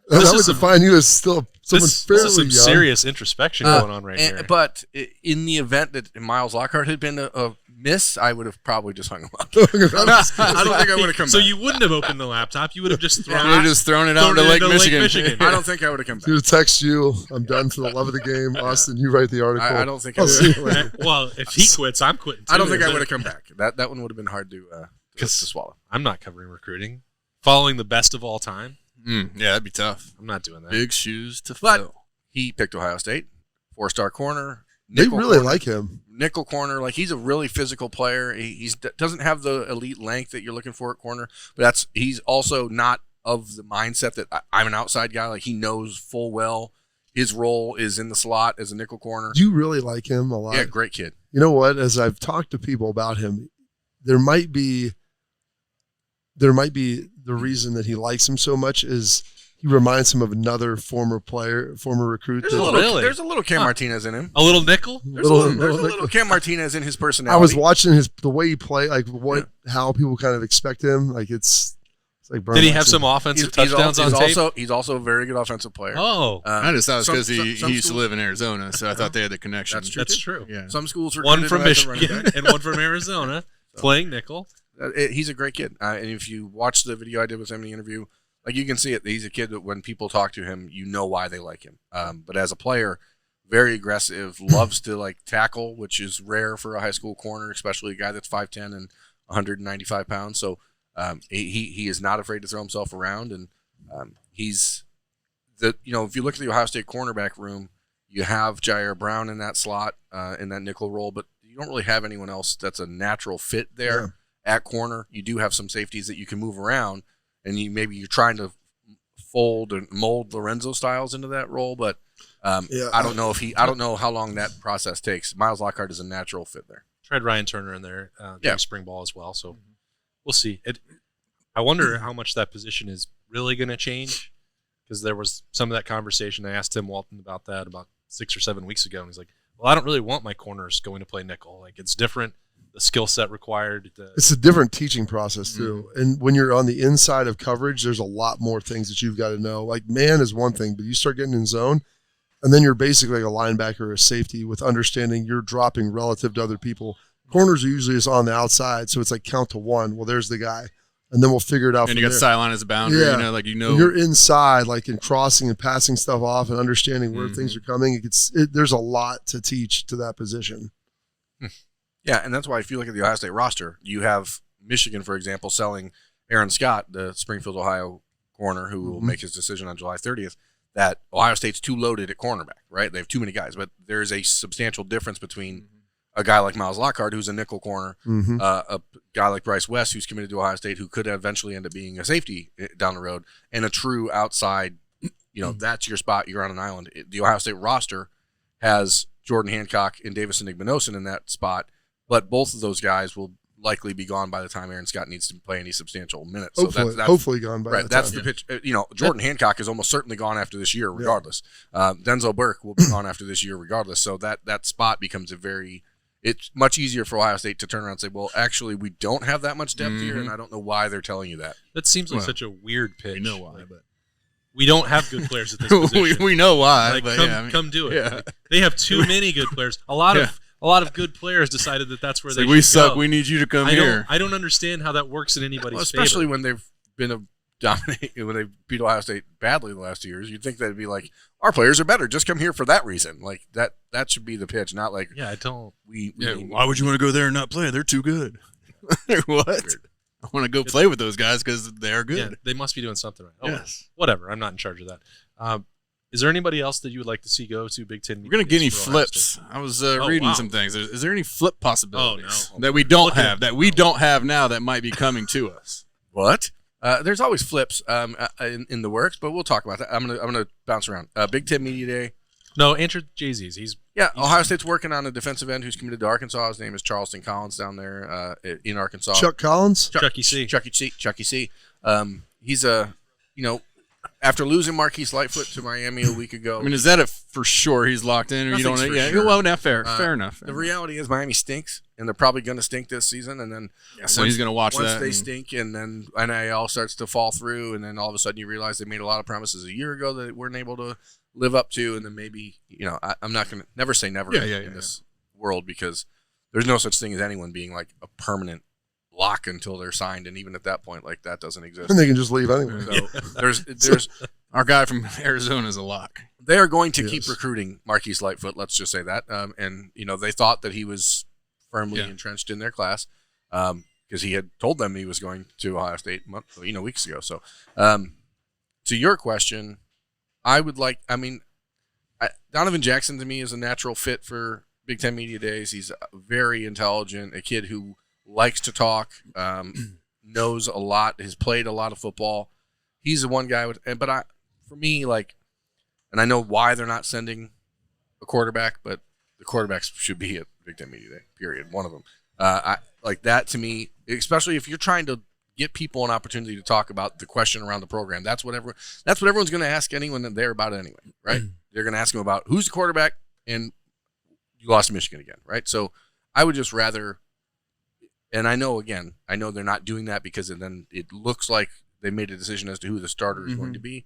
That This would is define you as still someone This fairly is some young. serious introspection going on right here. But in the event that Miles Lockhart had been a miss, I would have probably just hung him up. I don't think I would have come So back. you wouldn't have opened the laptop. You would have just thrown You would have just thrown it out thrown into it Lake into Michigan. I don't think I would have come He back. would text you, I'm done for the love of the game. Austin, you write the article. I don't think I I'll would. see you later. Well, if he quits, I'm quitting too. I don't think I would have come back. That one would have been hard to swallow. I'm not covering recruiting. Following the best of all time. Yeah, that'd be tough. I'm not doing that. Big shoes to But fill. he picked Ohio State, 4-star corner. They nickel really corner. like him. Nickel corner, like he's a really physical player. He doesn't have the elite length that you're looking for at corner, but he's also not of the mindset that I'm an outside guy. Like he knows full well his role is in the slot as a nickel corner. Do you really like him a lot? Yeah, great kid. You know what? As I've talked to people about him, there might be the reason that he likes him so much is he reminds him of another former recruit. There's that- a little Cam Martinez in him. A little nickel? There's a little Cam Martinez in his personality. I was watching the way he played, like how people kind of expect him. Like it's like Did he have some offensive touchdowns on tape? He's also a very good offensive player. Oh, I just thought it was because he some used to schools- live in Arizona, so I thought they had the connection. That's true. that's true. Yeah. Some schools One recruited from him as a running Michigan back. and one from Arizona playing nickel. He's a great kid, and if you watch the video I did with him in the interview, like you can see it. He's a kid that when people talk to him, you know why they like him. But as a player, very aggressive, loves to like tackle, which is rare for a high school corner, especially a guy that's 5'10" and 195 pounds. So he is not afraid to throw himself around, and he's if you look at the Ohio State cornerback room, you have Jair Brown in that slot in that nickel role, but you don't really have anyone else that's a natural fit there at corner. You do have some safeties that you can move around, and you're trying to fold and mold Lorenzo Styles into that role, but I don't know how long that process takes. Miles Lockhart is a natural fit there. Tried Ryan Turner in there during spring ball as well, so we'll see. I wonder how much that position is really going to change, because there was some of that conversation. I asked Tim Walton about that about 6 or 7 weeks ago, and he's like, well, I don't really want my corners going to play nickel. Like, it's different. The skill set required. It's a different teaching process too. And when you're on the inside of coverage, there's a lot more things that you've got to know. Like man is one thing, but you start getting in zone, and then you're basically like a linebacker or a safety with understanding you're dropping relative to other people. Corners are usually just on the outside, so it's like count to one. Well, there's the guy, and then we'll figure it out. And from you got there. sideline as a boundary. Yeah. When you're inside, like in crossing and passing stuff off and understanding where things are coming. There's a lot to teach to that position. Yeah, and that's why if you look at the Ohio State roster, you have Michigan, for example, selling Aaron Scott, the Springfield, Ohio corner, who will make his decision on July 30th, that Ohio State's too loaded at cornerback, right? They have too many guys, but there's a substantial difference between a guy like Miles Lockhart, who's a nickel corner, a guy like Bryce West, who's committed to Ohio State, who could eventually end up being a safety down the road, and a true outside that's your spot. You're on an island. The Ohio State roster has Jordan Hancock and Davison Igbinosun in that spot, but both of those guys will likely be gone by the time Aaron Scott needs to play any substantial minutes. Hopefully, so that's hopefully gone by right. that That's time. the pitch. Jordan Hancock is almost certainly gone after this year, regardless. Denzel Burke will be gone after this year, regardless. So that spot becomes it's much easier for Ohio State to turn around and say, well, actually, we don't have that much depth here, and I don't know why they're telling you that. That seems like such a weird pitch. We know why, but we don't have good players at this position. we know why. Like, but come do it. Yeah. Like, they have too many good players. A lot of good players decided that's where they we should suck. go. We need you to come here. I don't understand how that works in anybody's especially favor. when they've been when they beat Ohio State badly the last 2 years. You'd think that'd be like, our players are better. Just come here for that reason. Like that should be the pitch, not like I don't. Why would you want to go there and not play? They're too good. What? I want to go play with those guys because they're good. Yeah, they must be doing something right. Oh, Yes. whatever. I'm not in charge of that. Is there anybody else that you would like to see go to Big Ten? We're gonna get any for Ohio flips. State? I was reading wow. some things. Is there any flip possibilities no. that we don't have now that might be coming to us? What? There's always flips in the works, but we'll talk about that. I'm gonna bounce around. Big Ten Media Day. No, answer Jay-Z's. Ohio State's working on a defensive end who's committed to Arkansas. His name is Charleston Collins down there in Arkansas. Chuck Collins? Chucky C. Chucky C. He's after losing Marquise Lightfoot to Miami a week ago. I mean, is that for sure he's locked in, or you don't? Nothing's for Yeah, sure. well, not fair. Fair enough. The reality is Miami stinks, and they're probably going to stink this season. And then so he's going to watch once that. they stink, and then NIL starts to fall through, and then all of a sudden you realize they made a lot of promises a year ago that they weren't able to live up to, and then maybe I'm not going to never say never in this world, because there's no such thing as anyone being like a permanent lock until they're signed, and even at that point, like, that doesn't exist. And they can just leave anyway. So there's our guy from Arizona is a lock. They are going to keep recruiting Marquise Lightfoot. Let's just say that. And they thought that he was firmly entrenched in their class because he had told them he was going to Ohio State weeks ago. So, to your question, I would like. I mean, Donovan Jackson to me is a natural fit for Big Ten Media Days. He's very intelligent, a kid who likes to talk, knows a lot, has played a lot of football. He's the one guy for me, like, and I know why they're not sending a quarterback, but the quarterbacks should be at Big Ten Media Day, period. One of them. I like that to me, especially if you're trying to get people an opportunity to talk about the question around the program. That's what everyone's going to ask anyone there about it anyway, right? They're going to ask them about who's the quarterback, and you lost to Michigan again, right? So I would just rather, and I know they're not doing that because then it looks like they made a decision as to who the starter is going to be.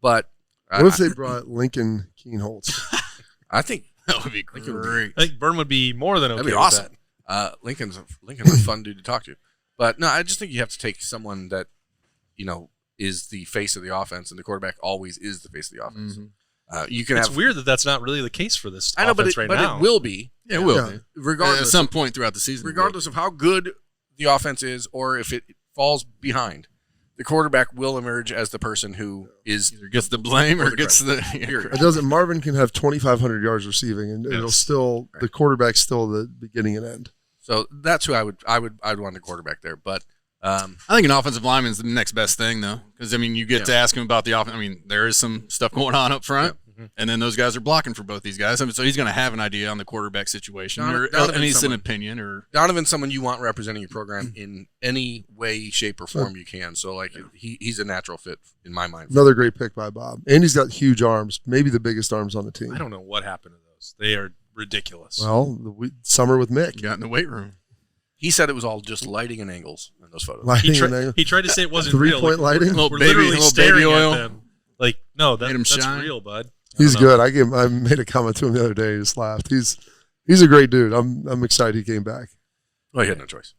But what if they brought Lincoln Keenholz? I think that would be great. I think Burn would be more than okay. That'd be with awesome. Lincoln's a fun dude to talk to. But no, I just think you have to take someone that is the face of the offense, and the quarterback always is the face of the offense. Mm-hmm. It's weird that that's not really the case for this I know, offense but right now. It will be. Yeah, it will be. Regardless at some point throughout the season. Regardless of how good the offense is, or if it falls behind, the quarterback will emerge as the person who is either gets the blame or gets the. It doesn't. Marvin can have 2,500 yards receiving, and it'll still the quarterback's still the beginning and end. So that's who I'd want a quarterback there. But I think an offensive lineman is the next best thing, though, because you get to ask him about the offense. there is some stuff going on up front. And then those guys are blocking for both these guys. So he's going to have an idea on the quarterback situation, or at least an opinion. Or Donovan's someone you want representing your program in any way, shape, or form you can. So, like, he's a natural fit in my mind. Another great pick by Bob. And he's got huge arms, maybe the biggest arms on the team. I don't know what happened to those. They are ridiculous. Well, the summer with Mick. Got in the weight room. He said it was all just lighting and angles in those photos. He tried to say it wasn't real. 3-point lighting? We're literally staring baby oil. at them. Like, no, that's real, bud. He's good. I made a comment to him the other day. He just laughed. He's a great dude. I'm excited he came back. Well, he had no choice.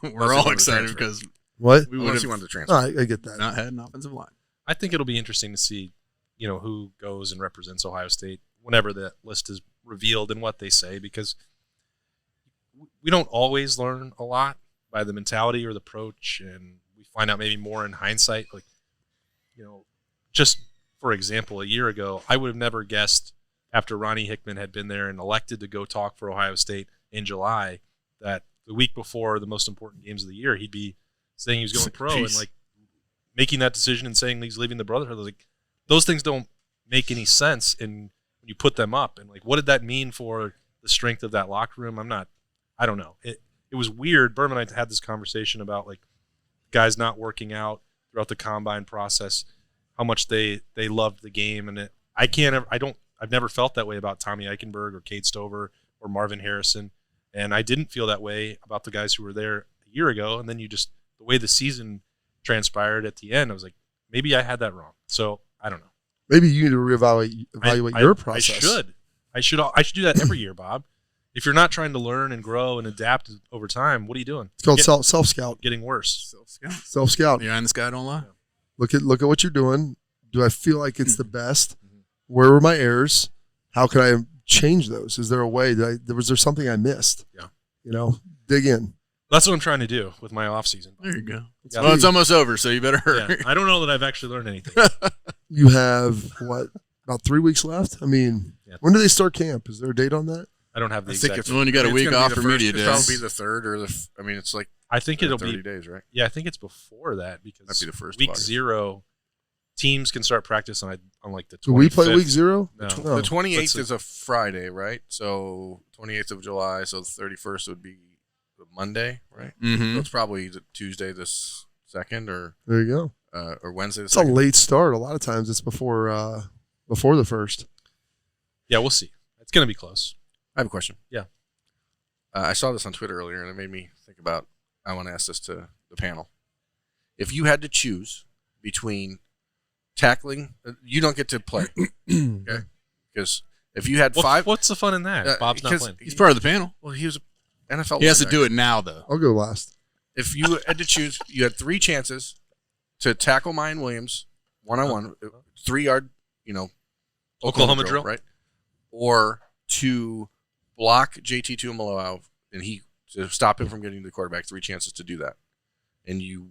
We're all excited because what we wanted to transfer. I get that. Not had an offensive line. I think it'll be interesting to see, who goes and represents Ohio State whenever the list is revealed and what they say, because we don't always learn a lot by the mentality or the approach, and we find out maybe more in hindsight. Like, just for example, a year ago, I would have never guessed, after Ronnie Hickman had been there and elected to go talk for Ohio State in July, that the week before the most important games of the year, he'd be saying he was going pro and like making that decision and saying he's leaving the Brotherhood. Like, those things don't make any sense when you put them up. And like, what did that mean for the strength of that locker room? I don't know. It was weird. Berman and I had this conversation about like guys not working out throughout the combine process, how much they loved the game. And I've never felt that way about Tommy Eichenberg or Cade Stover or Marvin Harrison. And I didn't feel that way about the guys who were there a year ago. And then the way the season transpired at the end, I was like, maybe I had that wrong. So I don't know. Maybe you need to reevaluate your process. I should do that every year, Bob. If you're not trying to learn and grow and adapt over time, what are you doing? It's called self-scout. Getting worse. Self-scout. The eye in the sky don't lie. Look at what you're doing. Do I feel like it's the best? Where were my errors? How can I change those? Is there a way was there something I missed? Yeah. Dig in. That's what I'm trying to do with my off season. There you go. Well, it's almost over, so you better hurry. Yeah, I don't know that I've actually learned anything. You have about 3 weeks left? I mean, when do they start camp? Is there a date on that? I don't have the exact. When you got a week off for media days. It'll probably be the 3rd or it's like I think it'll 30 be days, right? Yeah, I think it's before that because that'd be the first week 0. Teams can start practice on like the 25th. Do we play week 0? No. The 28th is a Friday, right? So 28th of July. So the 31st would be the Monday, right? Mm-hmm. So it's probably the Tuesday the 2nd, or there you go, or Wednesday. The it's 2nd. a late start. A lot of times it's before the 1st. Yeah, we'll see. It's going to be close. I have a question. Yeah. I saw this on Twitter earlier, and it made me think about. I want to ask this to the panel. If you had to choose between tackling, you don't get to play, okay? Because if you had 5, what's the fun in that? Bob's not playing. He's part of the panel. Well, he was an NFL. He has to do it now, though. I'll go last. If you had to choose, you had 3 chances to tackle Mayan Williams 1-on-1, 3-yard, Oklahoma drill, right? Or to block JT Tuimoloau and to stop him from getting to the quarterback, 3 chances to do that, and you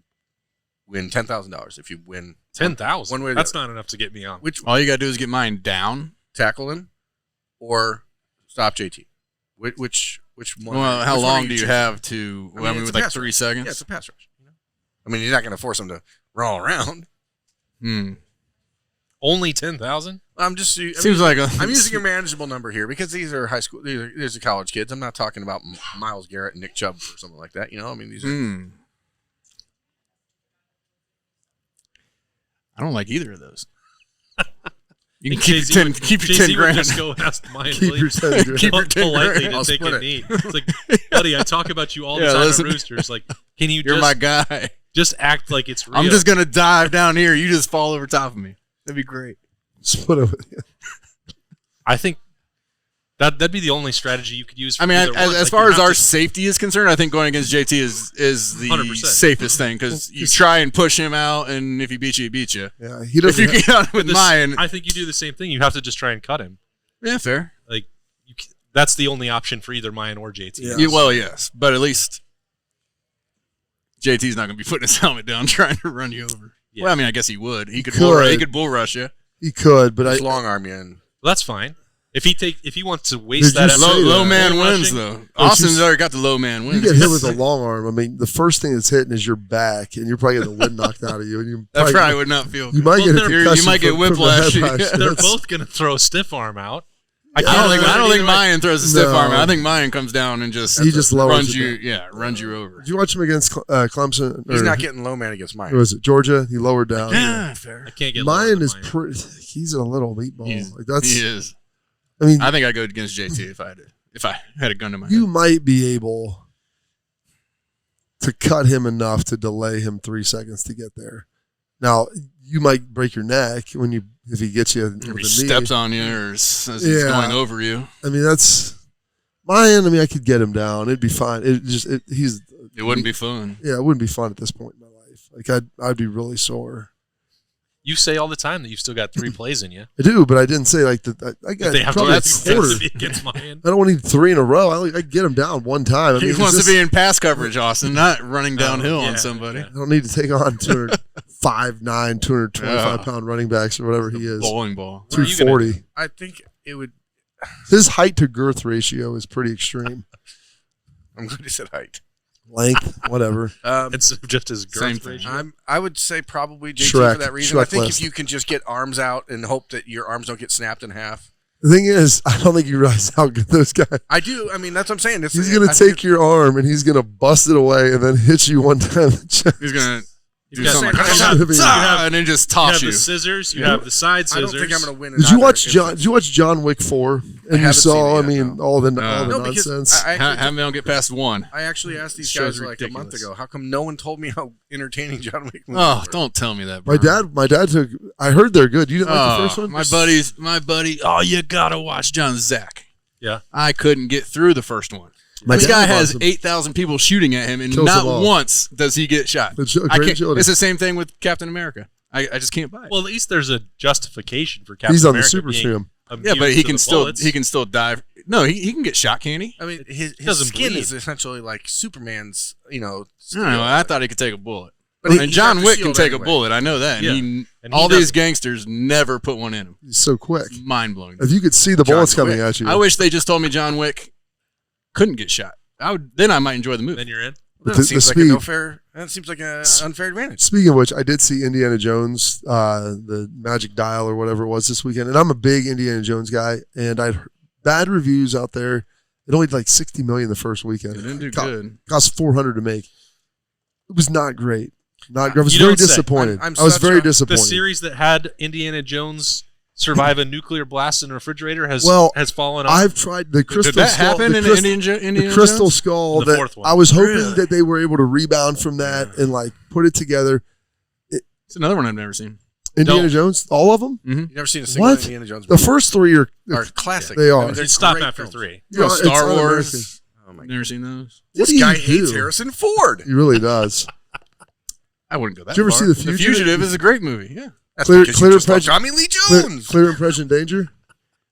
win $10,000 if you win $10,000. That's not enough to get me on. All you got to do is get mine down, tackle him, or stop JT. Which one? Well, how which long one do you have to? With like 3 seconds. Yeah, it's a pass rush. I mean, you're not going to force him to roll around. Only 10,000? I'm just I'm using a manageable number here because these are high school. These are college kids. I'm not talking about Myles Garrett and Nick Chubb or something like that. I mean, these are. I don't like either of those. You can keep your 10 grand. Just go ask keep your 10 grand. Keep your 10 politely to take a knee. It's like, buddy, I talk about you all the time at Roosters. Like, can you're my guy. Just act like it's real. I'm just gonna dive down here. You just fall over top of me. That'd be great. Split over. I think that'd be the only strategy you could use. For as far as our safety is concerned, I think going against JT is the 100%. Safest thing because you try and push him out, and if he beats you, he beats you. Yeah, if you get out with Mayan, I think you do the same thing. You have to just try and cut him. Yeah, fair. Like that's the only option for either Mayan or JT. Yes, but at least JT's not going to be putting his helmet down trying to run you over. Yeah. Well, I mean, I guess he would. He could bull rush you. He could, but long arm you in. Well, that's fine. If he wants to waste that low man wins though. Austin's already got the low man wins. You get hit with a long arm. I mean, the first thing that's hitting is your back, and you're probably getting the wind knocked out of you. And you probably would not feel. You might get you might get whiplash. They're both going to throw a stiff arm out. I don't think Mayan throws a stiff arm out. I think Mayan comes down and just runs you. Yeah, runs you over. Did you watch him against Clemson? He's not getting low man against Mayan. Or was it Georgia? He lowered down. Yeah, fair. I can't get Mayan is pretty. He's a little meatball. He is. I mean, I think I'd go against JT if I had a gun to my head. You might be able to cut him enough to delay him 3 seconds to get there. Now, you might break your neck if he gets you with a knee. Steps on you or as he's going over you. I mean, that's Mayan. I mean, I could get him down. It'd be fine. It wouldn't be fun. Yeah, it wouldn't be fun at this point in my life. Like I'd be really sore. You say all the time that you've still got 3 plays in you. I do, but I didn't say like that. I got probably a quarter. Against Mayan. I don't want to need 3 in a row. I get him down one time. I mean, he wants to be in pass coverage, Austin, not running downhill on somebody. I don't need to take on 5'9", 225-pound running backs or whatever he is. Bowling ball. 240. I think it would. His height to girth ratio is pretty extreme. I'm glad you said height. length, whatever. Instead of just his Same girth thing. ratio. I would say probably JT Shrek. for that reason. Shrek I think list. if you can just get arms out and hope that your arms don't get snapped in half. The thing is, I don't think you realize how good those guys. I do. I mean, that's what I'm saying. He's going to take your arm and he's going to bust it away and then hit you one time in the chest. He's gonna do got- something you like have- that, and then just You toss have you. the scissors. You have the side I scissors. don't think I'm going to win. Did you watch John Wick 4? And you haven't saw, seen it yet, all the No, because nonsense. Have me don't get past one. I actually asked these Show's guys like a month ridiculous. ago, how come no one told me how entertaining John Wick movies Oh, were? don't tell me that, my bro. dad took. I heard they're good. You didn't like the first one? My buddy. Oh, you gotta watch John Zach. Yeah. I couldn't get through the first one. My This dad guy has loves them. 8,000 people shooting at him, and Kills not them all. once does he get shot. It's a I great can't, agility. it's the same thing with Captain America. I just can't buy it. Well, at least there's a justification for Captain He's on the America super being serum. Yeah, but immune he to can the still bullets. die. No, he can get shot, can he? I mean, his doesn't skin bleed. is essentially like Superman's, I don't know. I thought he could take a bullet. But And he's John got the Wick can shield take a anyway. bullet. I know that. And Yeah. he, And he all these doesn't. gangsters never put one in him. He's so quick. Mind blowing. If you could see the John bullets coming Wick. at you. I wish they just told me John Wick couldn't get shot. Then I might enjoy the movie. Then you're in. But That seems like speed. that seems like an unfair advantage. Speaking of which, I did see Indiana Jones, the Magic Dial or whatever it was this weekend, and I'm a big Indiana Jones guy. And I'd heard bad reviews out there. It only did like $60 million the first weekend. It didn't do Co- good. Cost $400 to make. It was not great. Not great. I was You very don't say. disappointed. I'm I was such very a- The disappointed. series that had Indiana Jones survive a nuclear blast in a refrigerator has fallen off. I've tried the crystal Did that skull. happen the in crystal, Indiana the crystal Jones? skull. The that fourth one. I was hoping Really? that they were able to rebound from that and like put it together. It's another one I've never seen. Indiana No. Jones, all of them. You've never seen a single What? Indiana Jones The movie. first three are Classic. They are. I mean, they're You'd stop great after films. 3. You know, it's Star un-American. Wars. Oh my Never seen those. This What do guy you hates do? Harrison Ford. He really does. I wouldn't go that Did you ever far. see The Fugitive? The Fugitive is a great movie. Yeah. That's Clear- because clear you just love impression- Tommy Lee Jones. Clear Impression Danger.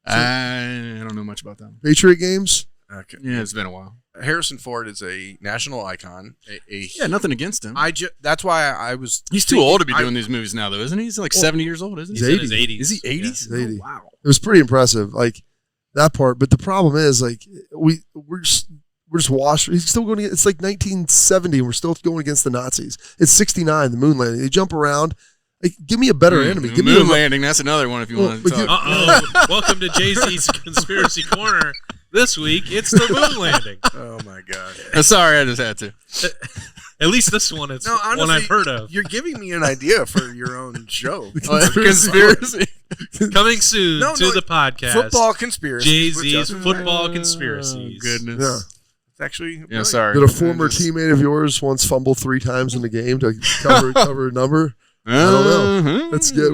I don't know much about that. Patriot Games. Okay. Yeah, it's been a while. Harrison Ford is a national icon. Yeah, nothing against him. That's why I was. He's too thinking- old to be doing these movies now, though, isn't he? He's like 70 years old, isn't he? He's He's in his 80. 80s. Is he 80s? He's 80. Oh, wow. It was pretty impressive, like that part. But the problem is, like we're just washed. He's still going. It's like 1970. And we're still going against the Nazis. It's 69. The moon landing. They jump around. Like, give me a better enemy. Give me Moon a, landing. That's another one if you Well, want to but talk. Uh-oh. Welcome to Jay-Z's Conspiracy Corner. This week, it's the moon landing. Oh my god. Sorry, I just had to. At least this one, it's No, honestly, one I've heard of. You're giving me an idea for your own show. Conspiracy. Coming soon No, to no, the podcast. Football conspiracy. Jay-Z's Football Conspiracies. Goodness. yeah. It's actually. Yeah, brilliant. sorry. Did a former teammate of yours once fumble 3 times in the game to cover a number? I don't know. Let's get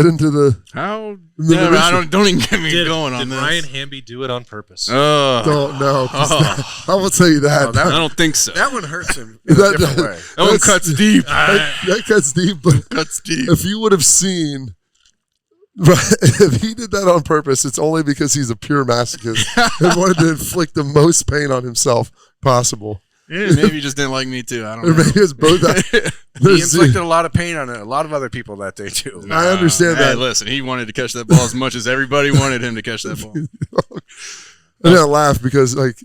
into the. How? The Yeah, division. I don't even get me Did, going did on this. Ryan Hamby do it on purpose? Don't know. I will tell you that. Oh, that- I don't think so. That one hurts him in a That- different way. That one cuts deep. that cuts deep. But Cuts deep. if you would have seen, if he did that on purpose, it's only because he's a pure masochist and wanted to inflict the most pain on himself possible. Yeah, maybe you just didn't like me too. I don't Or know. maybe it's both. He inflicted a lot a lot of other people that day too. I understand Hey, that. listen, he wanted to catch that ball as much as everybody wanted him to catch that ball. It And I laugh because, like,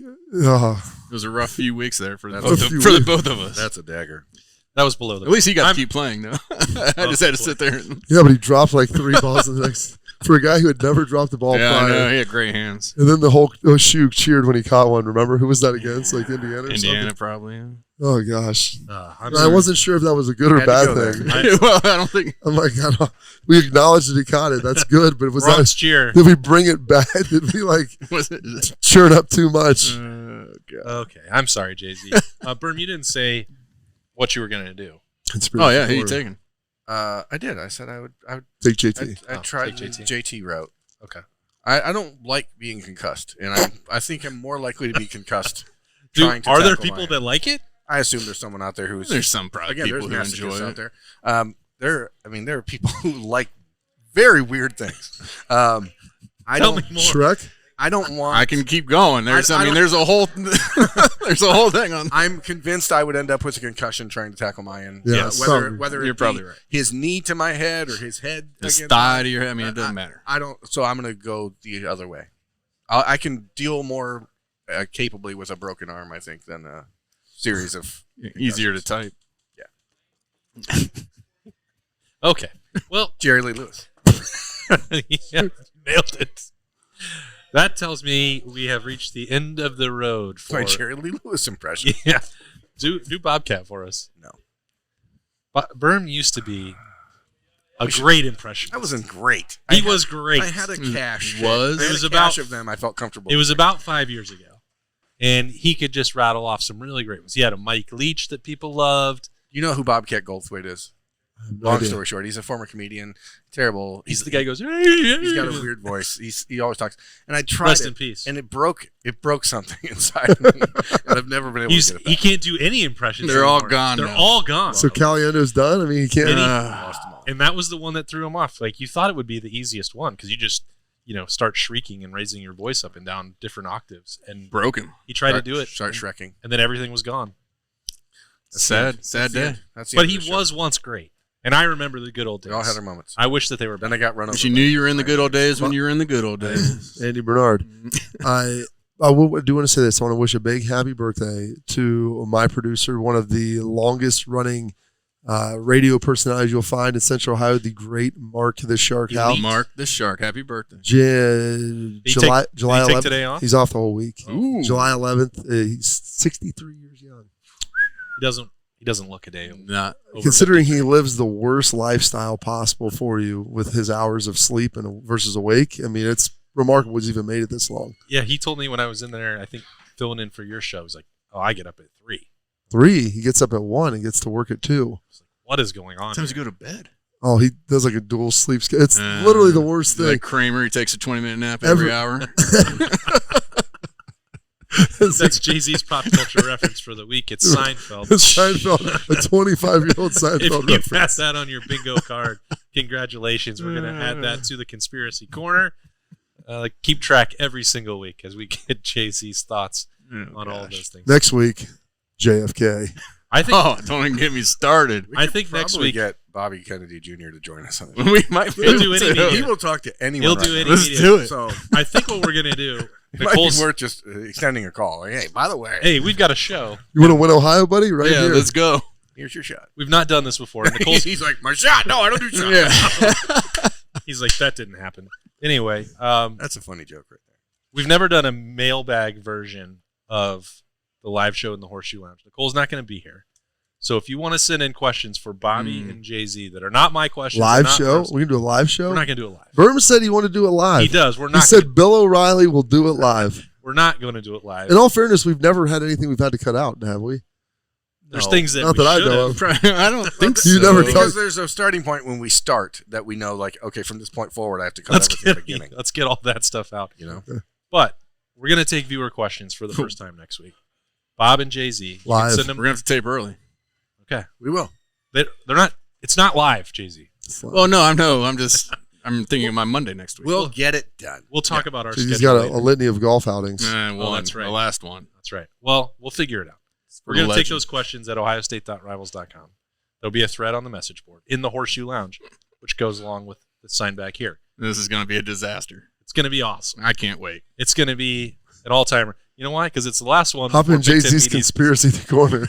was a rough few weeks there for the That's both a of, few for the weeks. both of us. That's a dagger. That was below the. At least he got I'm- to keep playing, though. I just had to sit there. And, yeah, but he dropped like 3 balls in the next for a guy who had never dropped the ball yeah, I prior. know. He had great hands. And then the whole shoe cheered when he caught one. Remember who was that against? Like Indiana. Or Indiana, something? probably. Yeah. Oh gosh, I'm I sorry. wasn't sure if that was a good or Had to bad go there. thing. Well, I don't think. I'm like, we acknowledged that he caught it. That's good, but was Bronx that? cheer. Did we bring it back? Did we like Was it? churn up too much? God. Okay, I'm sorry, Jay-Z. Berm, you didn't say what you were going to do. Oh yeah, who you taking? I did. I said I would Take JT. I tried take the JT. JT route. Okay. I don't like being concussed, and I think I'm more likely to be concussed. Do, trying to are there tackle people mine. that like it? I assume there's someone out there who's There's some probably again. people There's who masochists enjoy out it. there. There are people who like very weird things. I Tell don't. me more. Shrek. I don't want. I can keep going. There's, I I mean, don't- there's a whole, there's a whole thing on. I'm convinced I would end up with a concussion trying to tackle my end. Yeah, whether something. whether You're it probably be right. his knee to my head or his head His against thigh mine. to your head. I mean, it doesn't matter. I don't. So I'm gonna go the other way. I can deal more capably with a broken arm, I think, than series of Easier to type. Okay. Well, Jerry Lee Lewis. yeah, nailed it. That tells me we have reached the end of the road for My Jerry Lee Lewis impression. Yeah. Do Bobcat for us. No. Berm used to be a great impression. That wasn't great. He was great. I had a cache. It was about of them. I felt comfortable. It was about 5 years ago, and he could just rattle off some really great ones. He had a Mike Leach that people loved. You know who Bobcat Goldthwait is? Long story short, he's a former comedian. Terrible. He's the guy who goes. He's got a weird voice. He always talks. And I tried Rest it, in peace. and it broke something inside of me, and I've never been able to get it back. He can't do any impressions. They're all anymore. gone They're now. all gone. So Caliendo's done. I mean, he can't. Lost them all. And that was the one that threw him off. Like you thought it would be the easiest one because you just start shrieking and raising your voice up and down different octaves. And Broke him. he tried to do it. Start shrekking. And then everything was gone. Sad day. But he was once great. And I remember the good old days. They all had their moments. I wish that they were better. Then I got run over. You knew you were in the good old days when you were in the good old days. Andy Bernard. I do want to say this. I want to wish a big happy birthday to my producer, one of the longest running radio personalities you'll find in Central Ohio, the great Mark the Shark Howe. Mark the Shark. Happy birthday. July take 11th. today off? He's off the whole week. Ooh. July 11th. He's 63 years young. He doesn't look a day. Not Considering he lives the worst lifestyle possible for you with his hours of sleep and versus awake, I mean, it's remarkable he's even made it this long. Yeah, he told me when I was in there, I think filling in for your show, he's like, "Oh, I get up at 3." 3. He gets up at 1 and gets to work at 2. What is going on? Sometimes you go to bed. Oh, he does like a dual sleep schedule. It's literally the worst thing. Like Kramer, he takes a 20-minute nap every hour. That's Jay-Z's pop culture reference for the week. It's Seinfeld. Seinfeld, a 25-year-old Seinfeld If you reference. pass that on your bingo card, congratulations. We're going to add that to the conspiracy corner. Keep track every single week as we get Jay-Z's thoughts on all of those things. Next week, JFK. I think. Oh, don't even get me started. I think next week get Bobby Kennedy Jr. to join us. On We might be He'll able do any to. media. He will talk to anyone. He'll do any Let's media. do it. So I think what we're going to do. it might be worth just extending a call. Like, hey, by the way, Hey, we've got a show. You want to win Ohio, buddy? Right Yeah, here. let's go. here's your shot. We've not done this before. And Nicole's, He's like, my shot. No, I don't do shots. Yeah. he's like, that didn't happen. Anyway, That's a funny joke right there. we've never done a mailbag version of the live show in the Horseshoe Lounge. Nicole's not going to be here. So if you want to send in questions for Bobby and Jay-Z that are not my questions. Live not show? Berm's, We can do a live show? we're not going to do it live. Berm said he wanted to do it live. He does. We're He not. said Bill O'Reilly will do it live. We're not going to do it live. In all fairness, we've never had anything we've had to cut out, have we? There's No. things that Not we that I should know have. of. I don't think You so. never Because there's a starting point when we start that we know, like, okay, from this point forward, I have to cut everything at the beginning. Let's get all that stuff out. You know, But we're going to take viewer questions for the first time next week. Bob and Jay-Z. You can Live. send them. We're going to have to tape early. Okay. we will. They're not. It's not live, Jay-Z. Well, no, I'm thinking of my Monday next week. We'll get it done. We'll talk about our He's schedule got a later. litany of golf outings. One, that's right. The last one. That's right. Well, we'll figure it out. We're the going to take legend. those questions at ohiostate.rivals.com. There'll be a thread on the message board in the Horseshoe Lounge, which goes along with the sign back here. This is going to be a disaster. It's going to be awesome. I can't wait. It's going to be an all-timer. You know why? Because it's the last one. Hop before in Big Ten Jay-Z's Media's- conspiracy corner.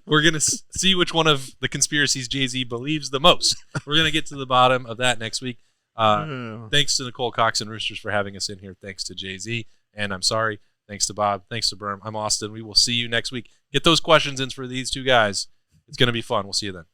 We're going to see which one of the conspiracies Jay-Z believes the most. We're going to get to the bottom of that next week. Thanks to Nicole Cox and Roosters for having us in here. Thanks to Jay-Z. And I'm sorry. Thanks to Bob. Thanks to Berm. I'm Austin. We will see you next week. Get those questions in for these two guys. It's going to be fun. We'll see you then.